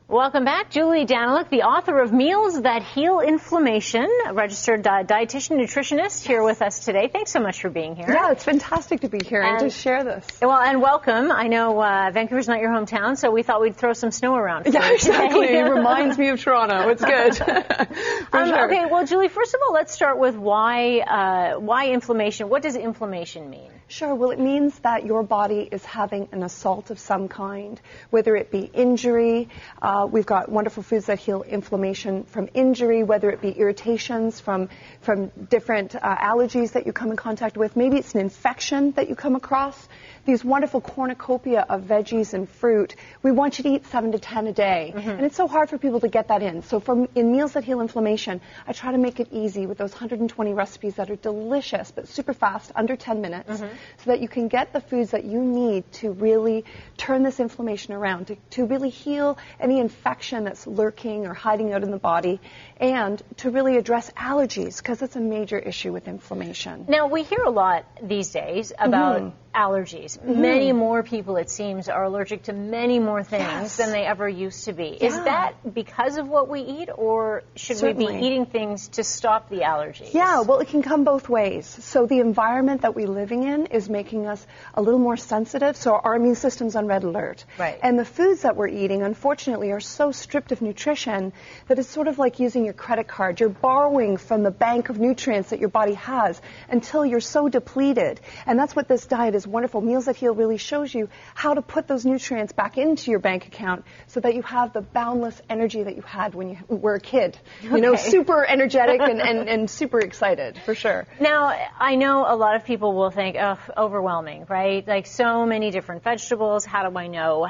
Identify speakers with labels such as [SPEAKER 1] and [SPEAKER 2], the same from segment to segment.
[SPEAKER 1] Welcome back. Julie Daniluk, the author of Meals That Heal Inflammation, a registered dietitian, nutritionist, here with us today. Thanks so much for being here.
[SPEAKER 2] Yeah, it's fantastic to be here and to share this.
[SPEAKER 1] Well, and welcome. I know Vancouver's not your hometown, so we thought we'd throw some snow around for
[SPEAKER 2] Yeah,
[SPEAKER 1] you
[SPEAKER 2] exactly.
[SPEAKER 1] today.
[SPEAKER 2] It reminds me of Toronto. It's good. For sure.
[SPEAKER 1] Okay, well, Julie, first of all, let's start with why inflammation. What does inflammation mean?
[SPEAKER 2] Sure. Well, it means that your body is having an assault of some kind, whether it be injury. We've got wonderful foods that heal inflammation from injury, whether it be irritations from different allergies that you come in contact with. Maybe it's an infection that you come across. These wonderful cornucopia of veggies and fruit. We want you to eat 7 to 10 a day. Mm-hmm. And it's so hard for people to get that in. So in Meals That Heal Inflammation, I try to make it easy with those 120 recipes that are delicious but super fast, under 10 minutes, mm-hmm. so that you can get the foods that you need to really turn this inflammation around, to really heal any infection that's lurking or hiding out in the body, and to really address allergies, because it's a major issue with inflammation.
[SPEAKER 1] Now, we hear a lot these days about allergies. Mm-hmm. Many more people, it seems, are allergic to many more things than they ever used to be. Yeah. Is that because of what we eat, or should we be eating things to stop the allergies?
[SPEAKER 2] Yeah, well, it can come both ways. So the environment that we're living in is making us a little more sensitive, so our immune system's on red alert.
[SPEAKER 1] Right.
[SPEAKER 2] And the foods that we're eating, unfortunately, are so stripped of nutrition that it's sort of like using your credit card. You're borrowing from the bank of nutrients that your body has until you're so depleted. And that's what this diet is wonderful. Meals That Heal really shows you how to put those nutrients back into your bank account so that you have the boundless energy that you had when you were a kid. You know, super energetic and super excited, for sure.
[SPEAKER 1] Now, I know a lot of people will think, oh, overwhelming, right? Like so many different vegetables. How do I know,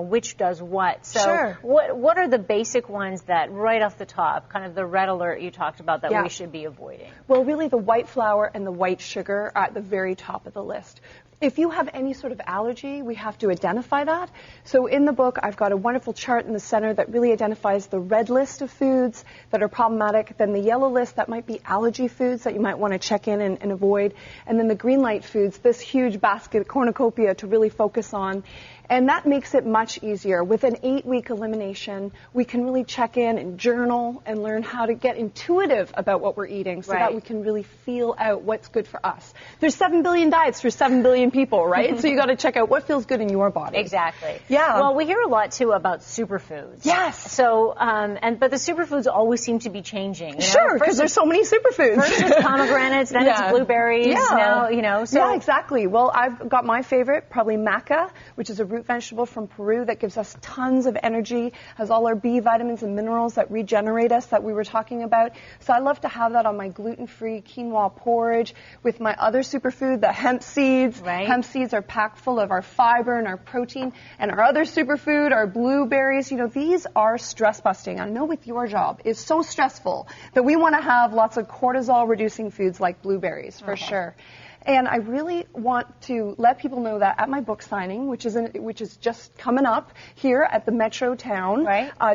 [SPEAKER 1] which does what? So what are the basic ones that right off the top, kind of the red alert you talked about that we should be avoiding?
[SPEAKER 2] Well, really the white flour and the white sugar are at the very top of the list. If you have any sort of allergy, we have to identify that. So in the book, I've got a wonderful chart in the center that really identifies the red list of foods that are problematic, then the yellow list that might be allergy foods that you might want to check in and avoid, and then the green light foods, this huge basket cornucopia to really focus on. And that makes it much easier. With an 8-week elimination, we can really check in and journal and learn how to get intuitive about what we're eating so that we can really feel out what's good for us. There's 7 billion diets for 7 billion people, right? So you got to check out what feels good in your body.
[SPEAKER 1] Exactly.
[SPEAKER 2] Yeah.
[SPEAKER 1] Well, we hear a lot, too, about superfoods.
[SPEAKER 2] Yes.
[SPEAKER 1] So, but the superfoods always seem to be changing.
[SPEAKER 2] Sure, because there's so many superfoods.
[SPEAKER 1] First it's pomegranates, then it's blueberries.
[SPEAKER 2] Yeah.
[SPEAKER 1] Now,
[SPEAKER 2] Yeah, exactly. Well, I've got my favorite, probably maca, which is a root vegetable from Peru that gives us tons of energy, has all our B vitamins and minerals that regenerate us that we were talking about. So I love to have that on my gluten-free quinoa porridge with my other superfood, the hemp seeds.
[SPEAKER 1] Right.
[SPEAKER 2] Hemp seeds are packed full of our fiber and our protein, and our other superfood, our blueberries. These are stress busting. I know with your job, it's so stressful that we want to have lots of cortisol-reducing foods like blueberries, for sure. And I really want to let people know that at my book signing, which is just coming up here at the Metro Town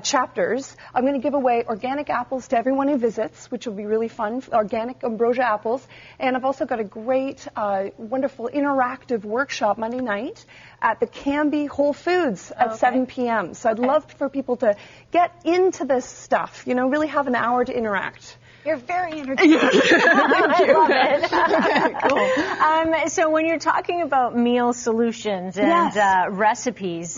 [SPEAKER 2] chapters, I'm going to give away organic apples to everyone who visits, which will be really fun, organic ambrosia apples. And I've also got a great, wonderful interactive workshop Monday night at the Canby Whole Foods at 7 p.m. So I'd love for people to get into this stuff, really have an hour to interact.
[SPEAKER 1] You're very energetic. I love it.
[SPEAKER 2] Okay, cool.
[SPEAKER 1] So when you're talking about meal solutions and recipes,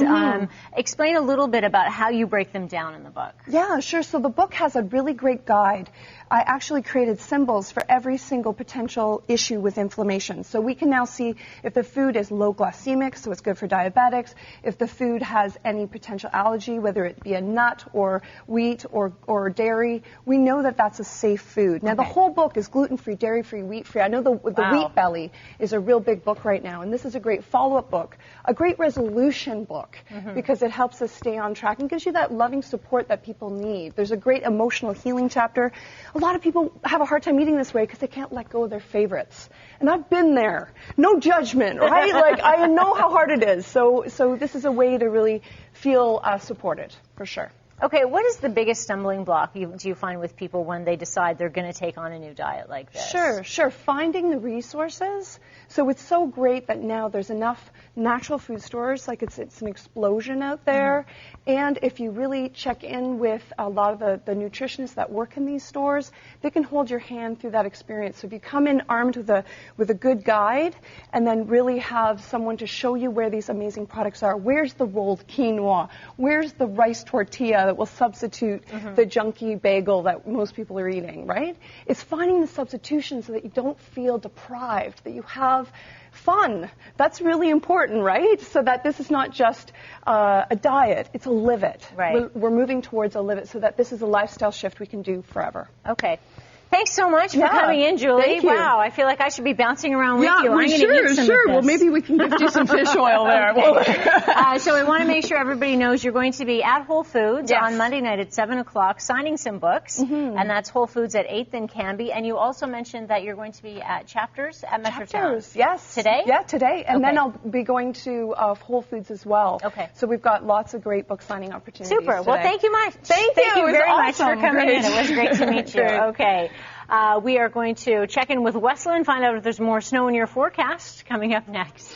[SPEAKER 1] explain a little bit about how you break them down in the book.
[SPEAKER 2] Yeah, sure. So the book has a really great guide. I actually created symbols for every single potential issue with inflammation. So we can now see if the food is low glycemic, so it's good for diabetics, if the food has any potential allergy, whether it be a nut or wheat or dairy, we know that that's a safe food. Now, the whole book is gluten-free, dairy-free, wheat-free. I know the Wheat Belly is a real big book right now, and this is a great follow-up book, a great resolution book, because it helps us stay on track and gives you that loving support that people need. There's a great emotional healing chapter. A lot of people have a hard time eating this way because they can't let go of their favorites. And I've been there. No judgment, right? Like, I know how hard it is. So this is a way to really feel supported, for sure.
[SPEAKER 1] Okay, what is the biggest stumbling block do you find with people when they decide they're going to take on a new diet like this?
[SPEAKER 2] Sure. Finding the resources. So it's so great that now there's enough natural food stores, like it's an explosion out there. And if you really check in with a lot of the nutritionists that work in these stores, they can hold your hand through that experience. So if you come in armed with a good guide and then really have someone to show you where these amazing products are, where's the rolled quinoa, where's the rice tortilla that will substitute the junky bagel that most people are eating, right? It's finding the substitution so that you don't feel deprived, that you have fun. That's really important, right? So that this is not just a diet, it's a live it.
[SPEAKER 1] Right.
[SPEAKER 2] We're moving towards a live it so that this is a lifestyle shift we can do forever.
[SPEAKER 1] Okay. Thanks so much for coming in, Julie.
[SPEAKER 2] Thank you.
[SPEAKER 1] Wow, I feel like I should be bouncing around with you. I'm going to eat some of this.
[SPEAKER 2] Well, maybe we can gift you some fish oil there.
[SPEAKER 1] So we want to make sure everybody knows you're going to be at Whole Foods on Monday night at 7 o'clock signing some books, and that's Whole Foods at 8th and Canby. And you also mentioned that you're going to be at Chapters at Metrotown.
[SPEAKER 2] Chapters, yes.
[SPEAKER 1] Today?
[SPEAKER 2] Yeah, today. And then I'll be going to Whole Foods as well.
[SPEAKER 1] Okay.
[SPEAKER 2] So we've got lots of great book signing opportunities
[SPEAKER 1] Super.
[SPEAKER 2] today.
[SPEAKER 1] Well, thank you much.
[SPEAKER 2] Thank
[SPEAKER 1] you very much for
[SPEAKER 2] awesome.
[SPEAKER 1] coming in. It was great to meet you.
[SPEAKER 2] Great.
[SPEAKER 1] Okay. We are going to check in with Westland, find out if there's more snow in your forecast coming up next.